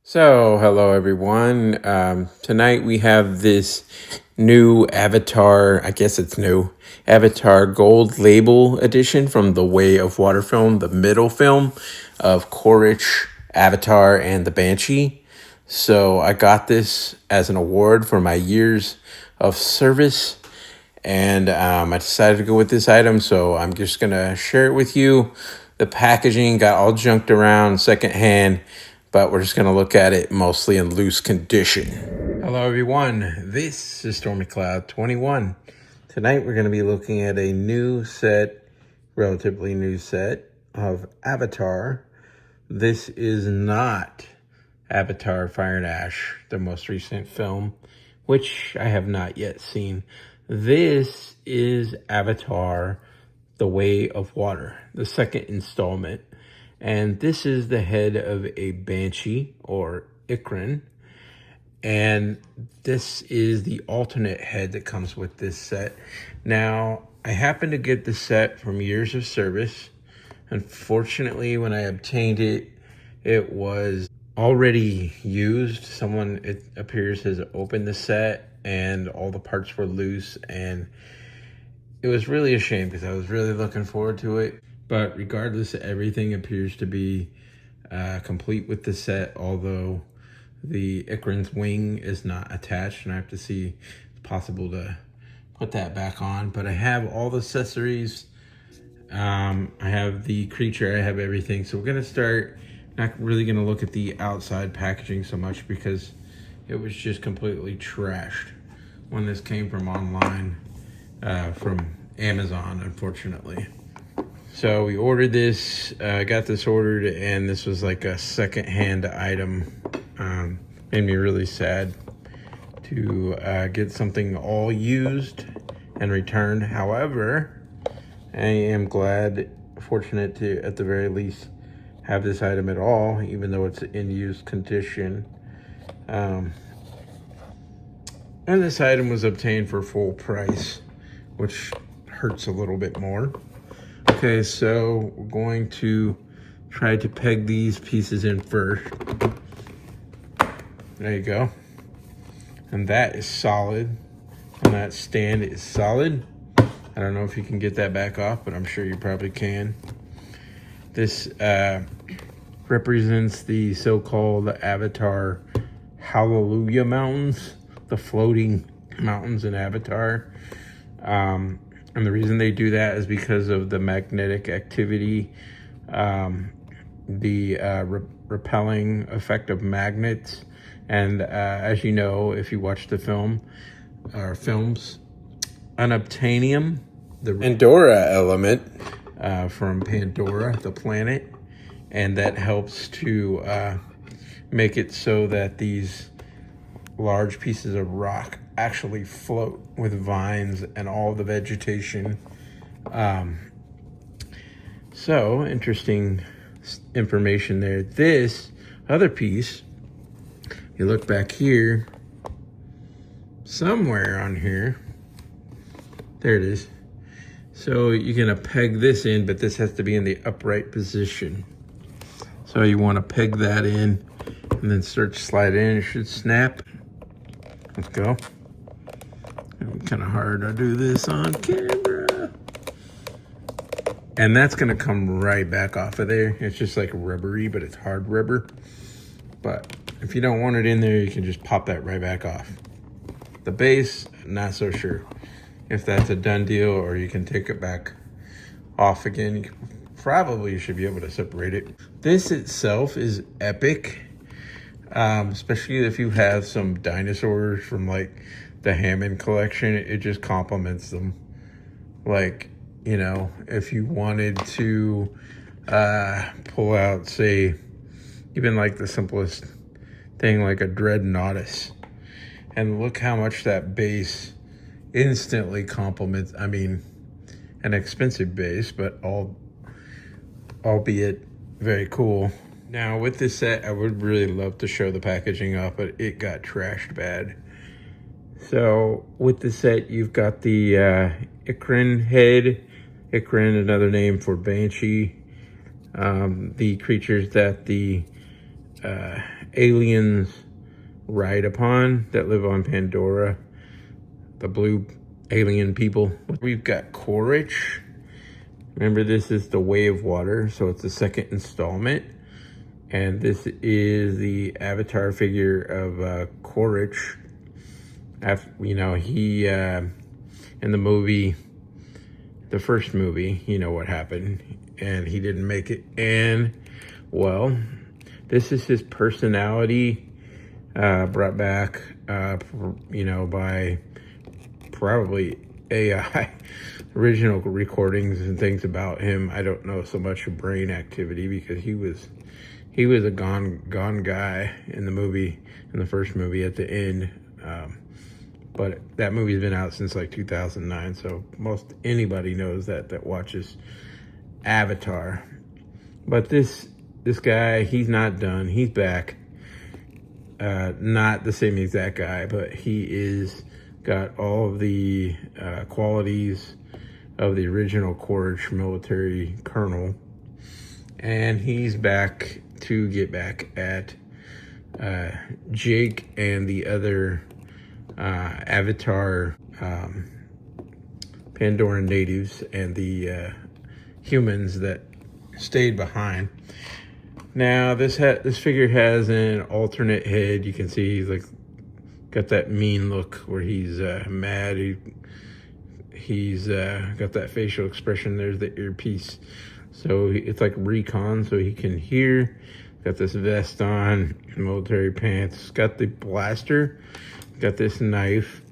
So, hello everyone. Tonight we have this new Avatar, I guess it's new, Avatar Gold Label edition from the Way of Water film, the middle film of Quaritch, Avatar, and the Banshee. So, I got this as an award for my years of service, and I decided to go with this item, so I'm just going to share it with you. The packaging got all junked around secondhand, but we're just going to look at it mostly in loose condition. Hello, everyone. This is Stormy Cloud 21. Tonight, we're going to be looking at a new set, relatively new set of Avatar. This is not Avatar Fire and Ash, the most recent film, which I have not yet seen. This is Avatar The Way of Water, the second installment. And this is the head of a Banshee or Ikran. And this is the alternate head that comes with this set. Now, I happened to get the set from years of service. Unfortunately, when I obtained it, it was already used. Someone, it appears, has opened the set and all the parts were loose. And it was really a shame because I was really looking forward to it. But regardless, everything appears to be complete with the set, although the Ikran's wing is not attached, and I have to see if it's possible to put that back on. But I have all the accessories. I have the creature, I have everything. So we're going to start, not really going to look at the outside packaging so much because it was just completely trashed when this came from online, from Amazon, unfortunately. So we ordered this, got this ordered, and this was like a second-hand item. Made me really sad to get something all used and returned. However, I am fortunate to, at the very least, have this item at all, even though it's in used condition. And this item was obtained for full price, which hurts a little bit more. Okay, so we're going to try to peg these pieces in first. There you go. And that is solid. And that stand is solid. I don't know if you can get that back off, but I'm sure you probably can. This represents the so-called Avatar Hallelujah Mountains, the floating mountains in Avatar. And the reason they do that is because of the magnetic activity, the repelling effect of magnets. And as you know, if you watch the film or films, unobtainium, the Pandora element from Pandora, the planet, and that helps to make it so that these large pieces of rock actually float with vines and all the vegetation. So interesting information there. This other piece, you look back here, somewhere on here, there it is. So you're gonna peg this in, but this has to be in the upright position. So you wanna peg that in and then start to slide in. It should snap. Let's go. Kind of hard to do this on camera. And that's gonna come right back off of there. It's just like rubbery, but it's hard rubber. But if you don't want it in there, you can just pop that right back off. The base, not so sure if that's a done deal or you can take it back off again. You probably should be able to separate it. This itself is epic, especially if you have some dinosaurs from like the Hammond collection. It just complements them. Like, you know, if you wanted to pull out, say, even like the simplest thing like a Dreadnoughtus, and look how much that base instantly complements. I mean, an expensive base, but albeit very cool. Now with this set, I would really love to show the packaging off, but it got trashed bad. So with the set, you've got the Ikran head. Ikran, another name for Banshee. The creatures that the aliens ride upon that live on Pandora, the blue alien people. We've got Quaritch. Remember, this is the Way of Water, so it's the second installment. And this is the avatar figure of Quaritch. You know, he, in the movie, the first movie, you know what happened, and he didn't make it. And, well, this is his personality brought back, you know, by probably AI. Original recordings and things about him. I don't know so much of brain activity because he was a gone guy in the movie, in the first movie at the end. But that movie's been out since like 2009, so most anybody knows that watches Avatar. But this guy, he's not done. He's back. Not the same exact guy, but he is got all of the qualities of the original Quaritch military colonel, and he's back to get back at Jake and the other Avatar Pandoran natives and the humans that stayed behind. Now this figure has an alternate head. You can see he's like got that mean look where he's mad. He's got that facial expression. There's the earpiece. So it's like Recon, so he can hear. Got this vest on, military pants. Got the blaster. Got this knife.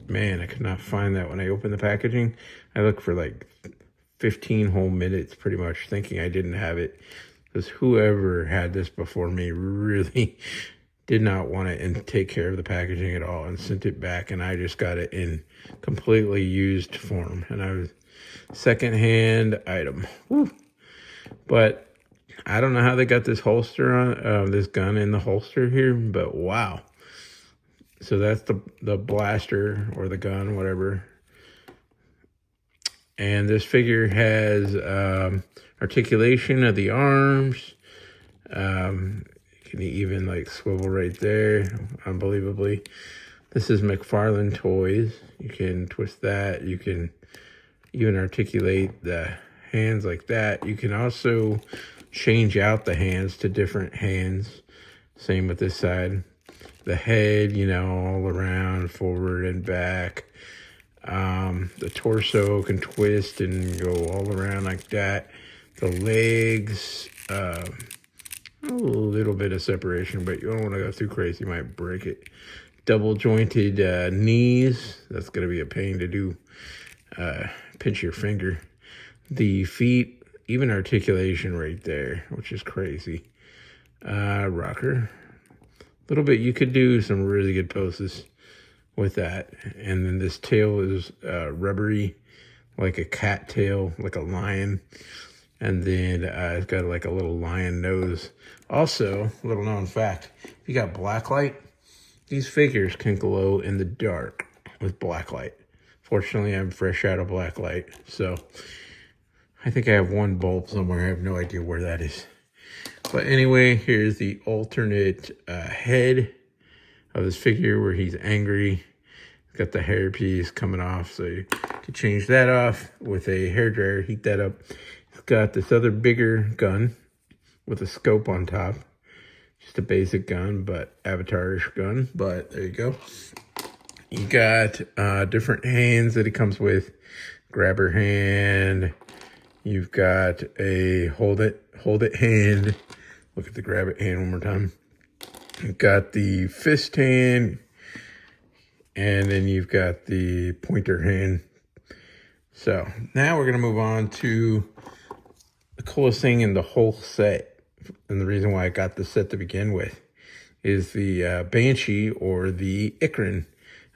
Man, I could not find that when I opened the packaging. I looked for like 15 whole minutes pretty much thinking I didn't have it. Because whoever had this before me really did not want it and take care of the packaging at all and sent it back, and I just got it in completely used form, and I was secondhand item. Woo. But I don't know how they got this holster on, this gun in the holster here, but wow. So that's the blaster or the gun, whatever. And this figure has articulation of the arms. Can even like swivel right there, unbelievably. This is Mcfarlane toys. You can twist that. You can even articulate the hands like that. You can also change out the hands to different hands. Same with this side. The head, you know, all around, forward and back. The torso can twist and go all around like that. The legs, a little bit of separation, but you don't want to go too crazy. You might break it. Double jointed knees. That's going to be a pain to do. Pinch your finger. The feet, even articulation right there, which is crazy. Rocker. A little bit, you could do some really good poses with that. And then this tail is rubbery, like a cat tail, like a lion. And then it's got like a little lion nose. Also, little known fact, if you got black light, these figures can glow in the dark with black light. Fortunately, I'm fresh out of black light, so I think I have one bulb somewhere. I have no idea where that is. But anyway, here's the alternate head of this figure where he's angry. He's got the hairpiece coming off, so you can change that off with a hairdryer, heat that up. It's got this other bigger gun with a scope on top. Just a basic gun, but avatar-ish gun. But there you go. You got different hands that it comes with. Grabber hand. You've got a hold it hand. Look at the grab it hand one more time. You've got the fist hand. And then you've got the pointer hand. So now we're going to move on to the coolest thing in the whole set. And the reason why I got this set to begin with is the Banshee or the Ikran.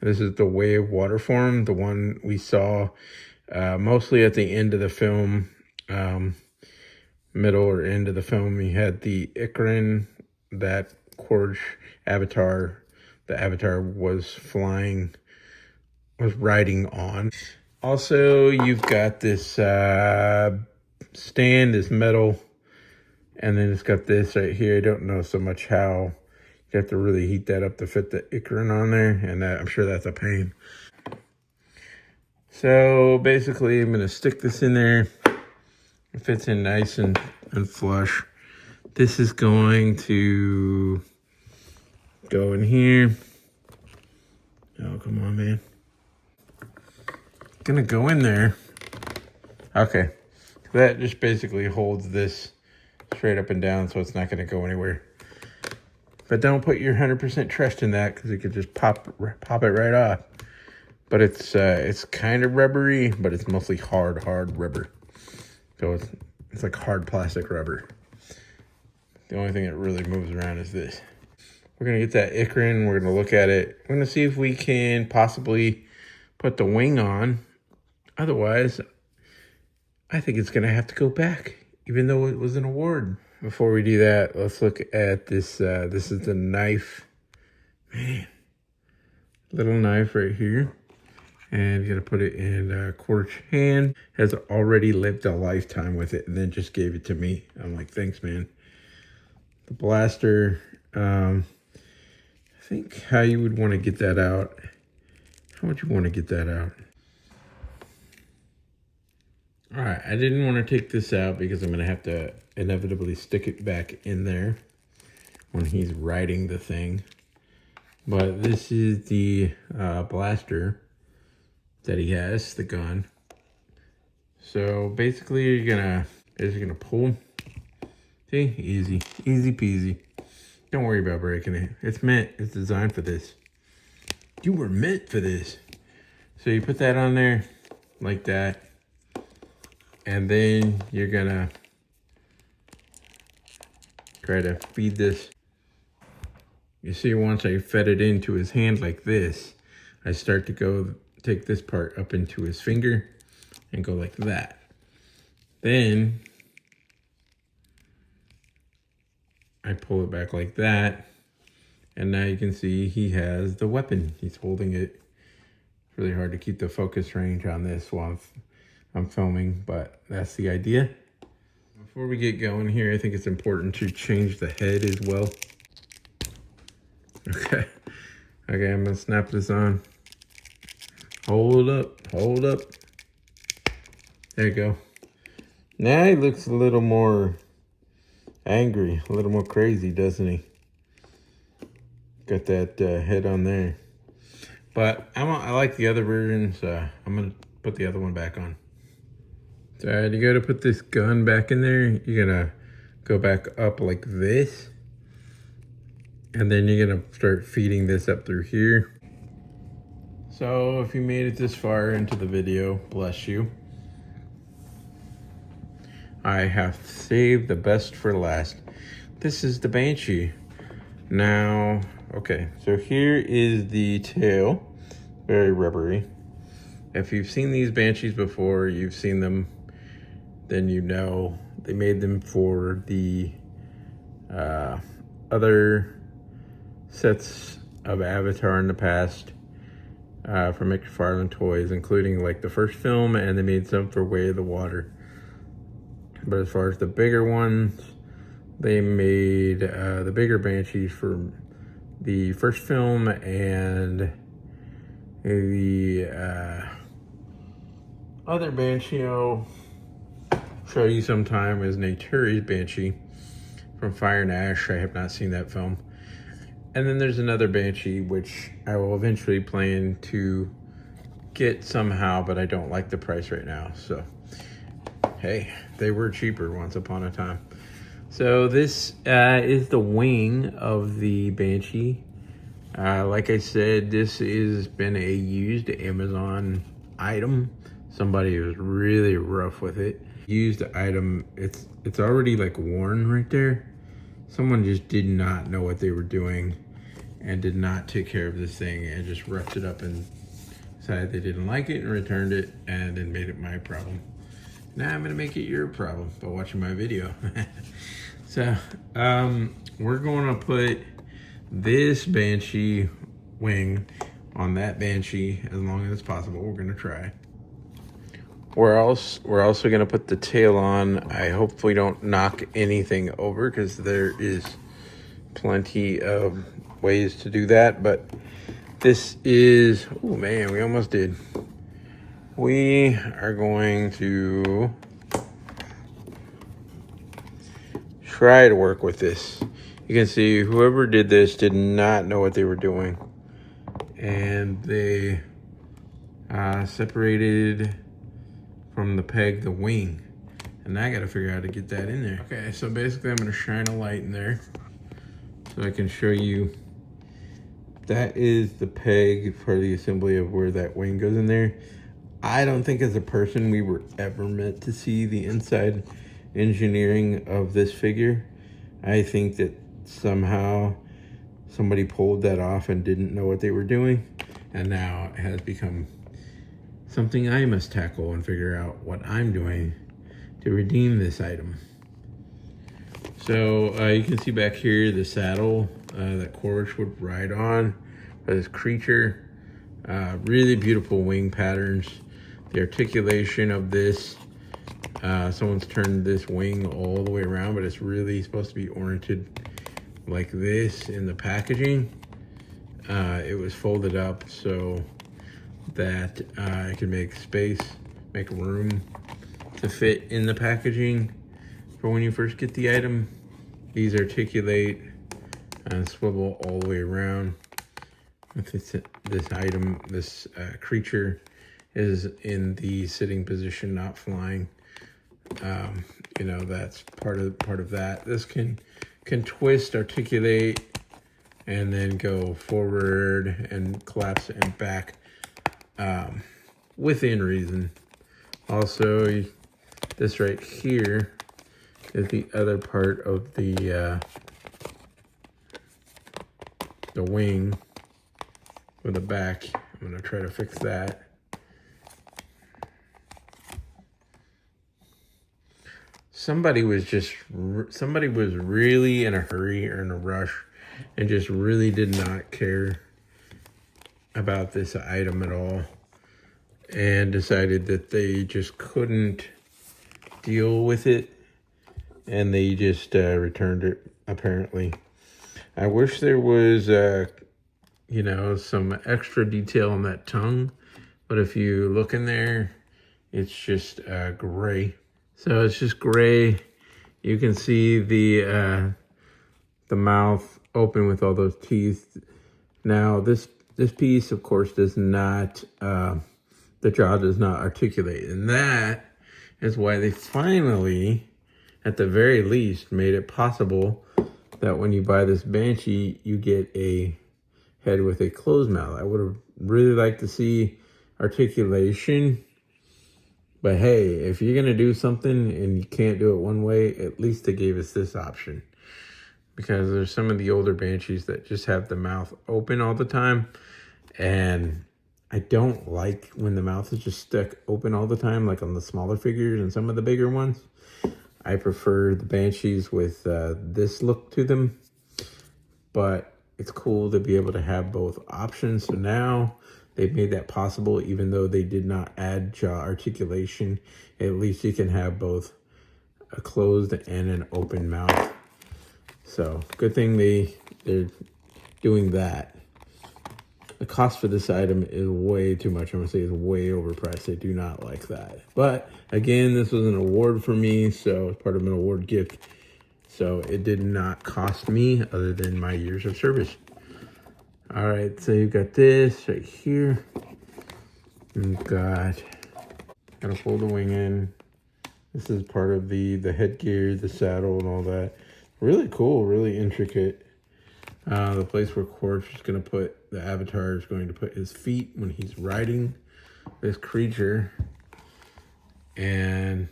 This is the Way of Water form, the one we saw mostly at the end of the film, middle or end of the film. We had the Ikran, that Quaritch avatar, the avatar was riding on. Also, you've got this stand, this metal And then it's got this right here. I don't know so much how you have to really heat that up to fit the icron on there. And I'm sure that's a pain. So basically I'm gonna stick this in there. It fits in nice and flush. This is going to go in here. Oh, come on, man. Gonna go in there. Okay. That just basically holds this straight up and down, so it's not gonna go anywhere. But don't put your 100% trust in that, because it could just pop it right off. But it's kind of rubbery, but it's mostly hard rubber. So it's like hard plastic rubber. The only thing that really moves around is this. We're gonna get that icron, we're gonna look at it. We're gonna see if we can possibly put the wing on. Otherwise, I think it's gonna have to go back, even though it was an award. Before we do that, let's look at this. This is the knife. Man, little knife right here. And you're gonna put it in Quaritch hand. Has already lived a lifetime with it and then just gave it to me. I'm like, thanks, man. The blaster, I think how you would want to get that out. How would you want to get that out? All right, I didn't want to take this out because I'm gonna have to inevitably stick it back in there when he's riding the thing. But this is the blaster that he has, the gun. So basically you're just gonna pull. See, easy peasy. Don't worry about breaking it. It's designed for this. You were meant for this. So you put that on there like that. And then you're gonna try to feed this. You see, once I fed it into his hand like this, I start to take this part up into his finger and go like that. Then I pull it back like that. And now you can see he has the weapon. He's holding it. It's really hard to keep the focus range on this while I'm filming, but that's the idea. Before we get going here, I think it's important to change the head as well. Okay, I'm gonna snap this on. Hold up. There you go. Now he looks a little more angry, a little more crazy, doesn't he? Got that head on there. But I like the other version, so I'm gonna put the other one back on. So you gotta put this gun back in there. You're gonna go back up like this. And then you're gonna start feeding this up through here. So if you made it this far into the video, bless you. I have saved the best for last. This is the Banshee. Now, okay, so here is the tail. Very rubbery. If you've seen these Banshees before, you've seen them, then you know they made them for the other sets of Avatar in the past from Mcfarlane toys, including like the first film, and they made some for Way of the Water. But as far as the bigger ones, they made the bigger Banshees for the first film, and the other Banshee I'll show you sometime is Naturi's Banshee from Fire and Ash. I have not seen that film. And then there's another Banshee which I will eventually plan to get somehow, but I don't like the price right now. So hey, they were cheaper once upon a time. So this is the wing of the Banshee. Like I said, this has been a used Amazon item. Somebody was really rough with it. Used item, it's already like worn right there. Someone just did not know what they were doing and did not take care of this thing and just roughed it up and decided they didn't like it and returned it and then made it my problem. Now I'm gonna make it your problem by watching my video. So we're gonna put this Banshee wing on that Banshee as long as possible. We're gonna try. We're also gonna put the tail on. I hopefully don't knock anything over because there is plenty of ways to do that. But this is, oh man, we almost did. We are going to try to work with this. You can see whoever did this did not know what they were doing, and they separated from the peg the wing, and now I got to figure out how to get that in there. Okay, so basically I'm going to shine a light in there so I can show you. That is the peg for the assembly of where that wing goes in there. I don't think as a person we were ever meant to see the inside engineering of this figure. I think that somehow somebody pulled that off and didn't know what they were doing, and now it has become something I must tackle and figure out what I'm doing to redeem this item. So you can see back here the saddle that Quaritch would ride on for this creature. Really beautiful wing patterns. The articulation of this, someone's turned this wing all the way around, but it's really supposed to be oriented like this in the packaging. It was folded up so that it could make space, make room to fit in the packaging for when you first get the item. These articulate and swivel all the way around. This item, this creature is in the sitting position, not flying. You know, that's part of that. This can twist, articulate, and then go forward and collapse and back within reason. Also, this right here is the other part of the wing with the back. I'm gonna try to fix that. Somebody was really in a hurry or in a rush and just really did not care about this item at all, and decided that they just couldn't deal with it, and they just returned it, apparently. I wish there was you know, some extra detail on that tongue, but if you look in there, it's just gray. So it's just gray. You can see the mouth open with all those teeth. Now this piece, of course, does not, the jaw does not articulate, and that is why they finally, at the very least, made it possible that when you buy this Banshee, you get a head with a closed mouth. I would have really liked to see articulation, but hey, if you're gonna do something and you can't do it one way, at least they gave us this option. Because there's some of the older Banshees that just have the mouth open all the time, and I don't like when the mouth is just stuck open all the time, like on the smaller figures and some of the bigger ones. I prefer the Banshees with this look to them, but it's cool to be able to have both options. So now they've made that possible, even though they did not add jaw articulation. At least you can have both a closed and an open mouth. So good thing they're doing that. The cost for this item is way too much. I'm gonna say it's way overpriced. I do not like that. But again, this was an award for me, so it's part of an award gift. So it did not cost me other than my years of service. All right, so you've got this right here. You've got, gotta fold the wing in. This is part of the headgear, the saddle, and all that. Really cool, really intricate. The place where Quaritch is going to put, the avatar is going to put his feet when he's riding this creature. And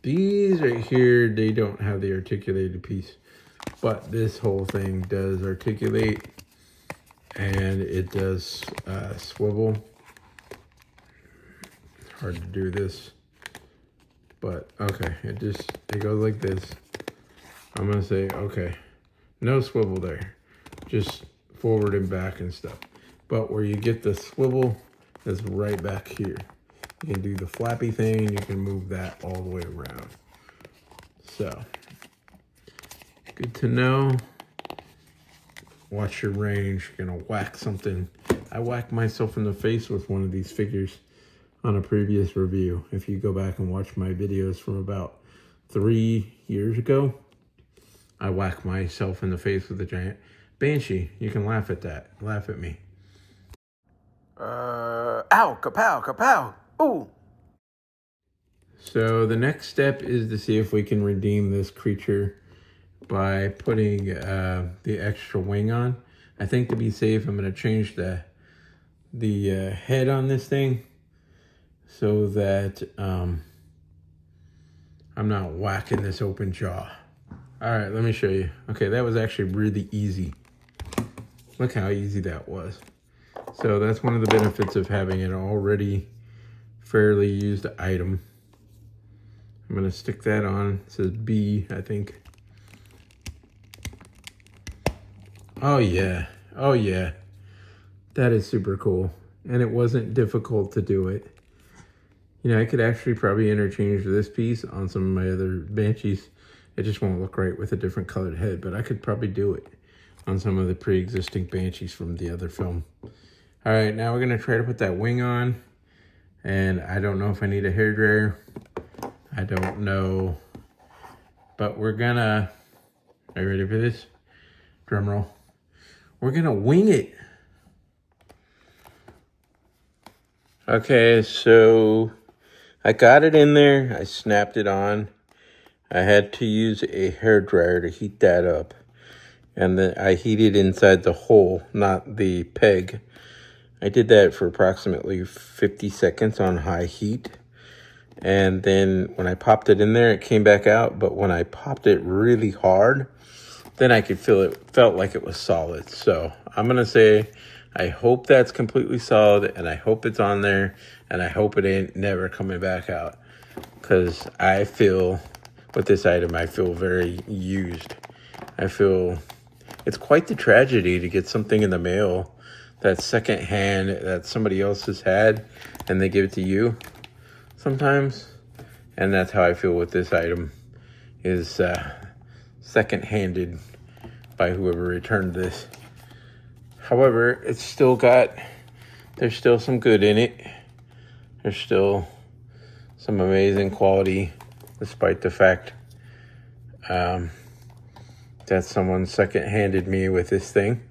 these right here, they don't have the articulated piece, but this whole thing does articulate, and it does swivel. It's hard to do this, but okay, it goes like this. I'm gonna say, okay, no swivel there, just forward and back and stuff. But where you get the swivel is right back here. You can do the flappy thing, you can move that all the way around. So, good to know. Watch your range, you're gonna whack something. I whacked myself in the face with one of these figures on a previous review. If you go back and watch my videos from about 3 years ago, I whacked myself in the face with a giant Banshee. You can laugh at that. Laugh at me. Ow, kapow, kapow. Ooh. So the next step is to see if we can redeem this creature by putting the extra wing on. I think to be safe, I'm going to change the head on this thing so that I'm not whacking this open jaw. All right, let me show you. Okay, that was actually really easy. Look how easy that was. So that's one of the benefits of having an already fairly used item. I'm gonna stick that on. It says B, I think. Oh yeah, oh yeah. That is super cool. And it wasn't difficult to do it. You know, I could actually probably interchange this piece on some of my other Banshees. It just won't look right with a different colored head, but I could probably do it on some of the pre-existing Banshees from the other film. All right, now we're gonna try to put that wing on. And I don't know if I need a hairdryer. I don't know, but we're gonna, are you ready for this? Drum roll. We're gonna wing it. Okay, so I got it in there. I snapped it on. I had to use a hairdryer to heat that up. And then I heated inside the hole, not the peg. I did that for approximately 50 seconds on high heat. And then when I popped it in there, it came back out. But when I popped it really hard, then I could feel it, felt like it was solid. So I'm going to say, I hope that's completely solid. And I hope it's on there. And I hope it ain't never coming back out. Because I feel, with this item, I feel very used. I feel, it's quite the tragedy to get something in the mail that's secondhand that somebody else has had. And they give it to you. Sometimes, and that's how I feel with this item, is second-handed by whoever returned this. However, it's still got, there's still some good in it. There's still some amazing quality, despite the fact that someone second-handed me with this thing,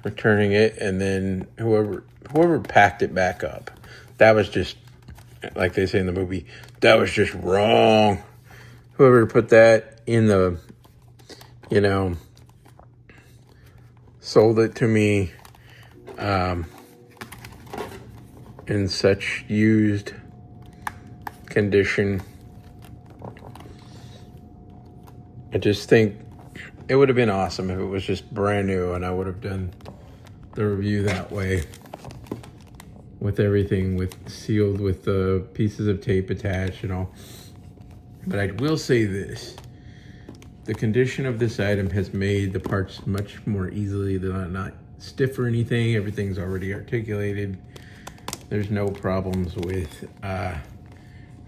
returning it, and then whoever packed it back up, that was just, like they say in the movie, that was just wrong. Whoever put that in the, you know, sold it to me in such used condition. I just think it would have been awesome if it was just brand new and I would have done the review that way. With everything sealed with the pieces of tape attached and all. But I will say this. The condition of this item has made the parts much more easily. They're not stiff or anything. Everything's already articulated. There's no problems with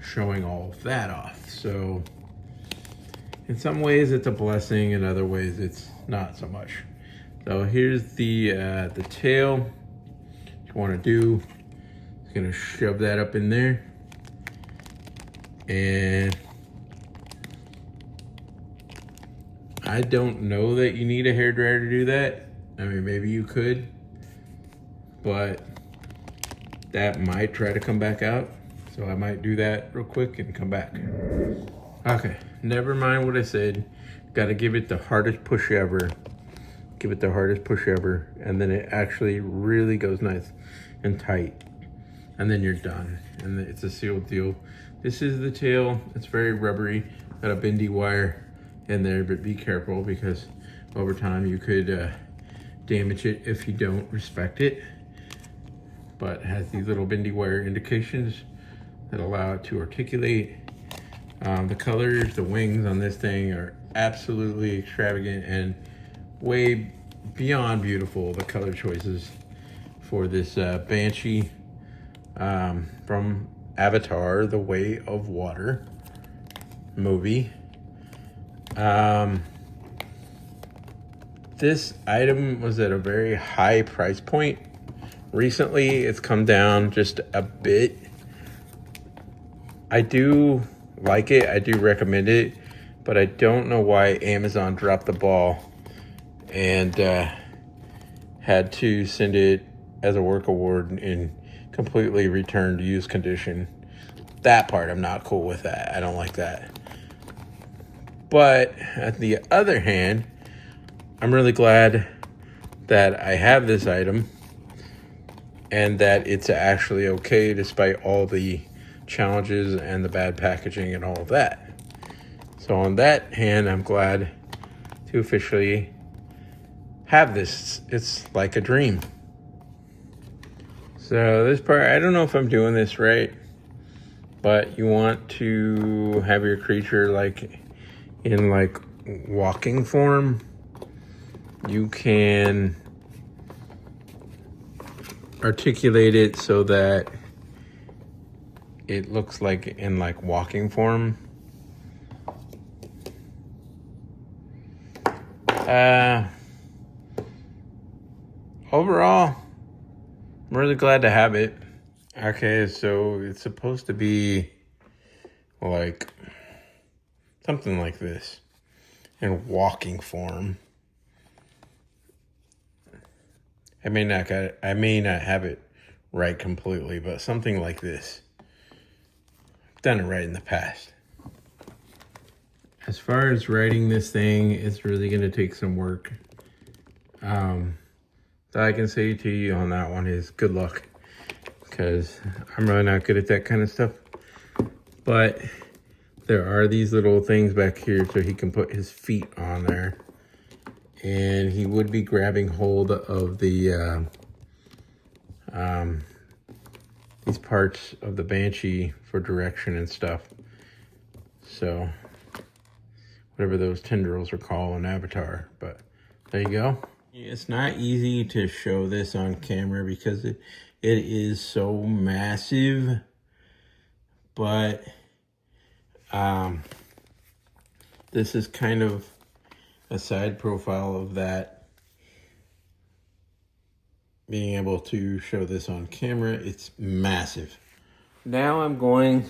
showing all of that off. So in some ways it's a blessing. In other ways it's not so much. So here's the tail. What you want to do, gonna shove that up in there, and I don't know that you need a hairdryer to do that. I mean, maybe you could, but that might try to come back out. So I might do that real quick and come back. Okay, never mind what I said. Gotta give it the hardest push ever. Give it the hardest push ever, and then it actually really goes nice and tight. And then you're done, and it's a sealed deal. This is the tail. It's very rubbery. Got a bendy wire in there, but be careful because over time you could damage it if you don't respect it. But it has these little bendy wire indications that allow it to articulate. The colors, the wings on this thing are absolutely extravagant and way beyond beautiful. The color choices for this Banshee from Avatar: The Way of Water movie. This item was at a very high price point. Recently, it's come down just a bit. I do like it. I do recommend it, but I don't know why Amazon dropped the ball and had to send it as a work award in completely returned to use condition. That part, I'm not cool with that. I don't like that. But on the other hand, I'm really glad that I have this item and that it's actually okay despite all the challenges and the bad packaging and all of that. So on that hand, I'm glad to officially have this. It's like a dream. So this part, I don't know if I'm doing this right, but you want to have your creature like in like walking form. You can articulate it so that it looks like in like walking form. Overall, I'm really glad to have it. Okay, so it's supposed to be like something like this in walking form. I may not have it right completely, but something like this. I've done it right in the past. As far as writing this thing, it's really going to take some work. So I can say to you on that one is good luck, because I'm really not good at that kind of stuff. But there are these little things back here so he can put his feet on there. And he would be grabbing hold of the these parts of the Banshee for direction and stuff. So whatever those tendrils are called in Avatar, but there you go. It's not easy to show this on camera because it is so massive, but this is kind of a side profile of that. Being able to show this on camera, it's massive. Now I'm going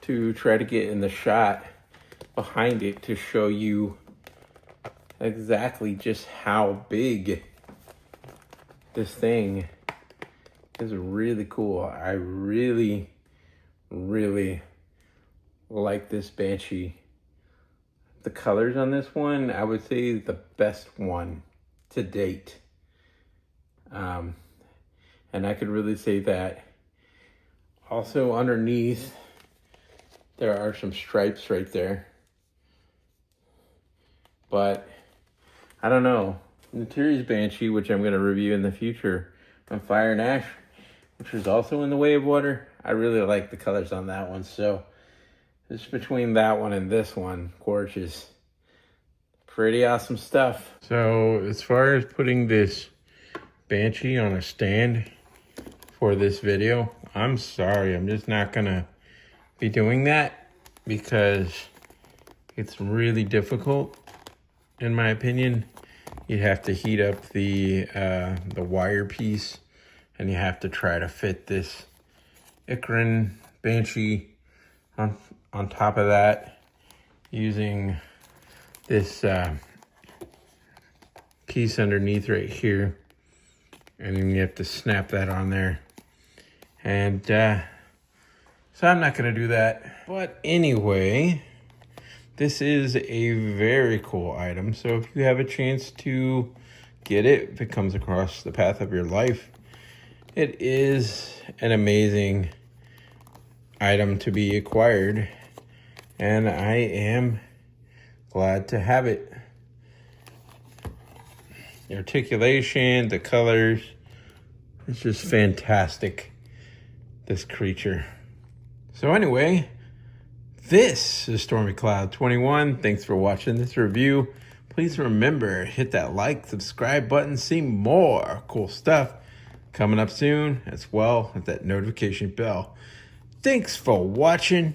to try to get in the shot behind it to show you exactly just how big this thing is. Really cool. I really like this Banshee. The colors on this one, I would say the best one to date. And I could really say that. Also underneath, there are some stripes right there. But I don't know. Naturi's Banshee, which I'm going to review in the future, on Fire and Ash, which is also in the Way of Water. I really like the colors on that one. So just between that one and this one, Quaritch is pretty awesome stuff. So as far as putting this Banshee on a stand for this video, I'm sorry, I'm just not gonna be doing that because it's really difficult, in my opinion. You have to heat up the wire piece, and you have to try to fit this Recon Banshee on top of that using this piece underneath right here, and then you have to snap that on there. And so I'm not going to do that. But anyway, this is a very cool item. So if you have a chance to get it, if it comes across the path of your life, it is an amazing item to be acquired. And I am glad to have it. The articulation, the colors, it's just fantastic, this creature. So anyway, this is Stormy Cloud 21. Thanks for watching this review. Please remember, hit that like, subscribe button, see more cool stuff coming up soon, as well as that notification bell. Thanks for watching,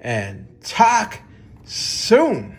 and talk soon.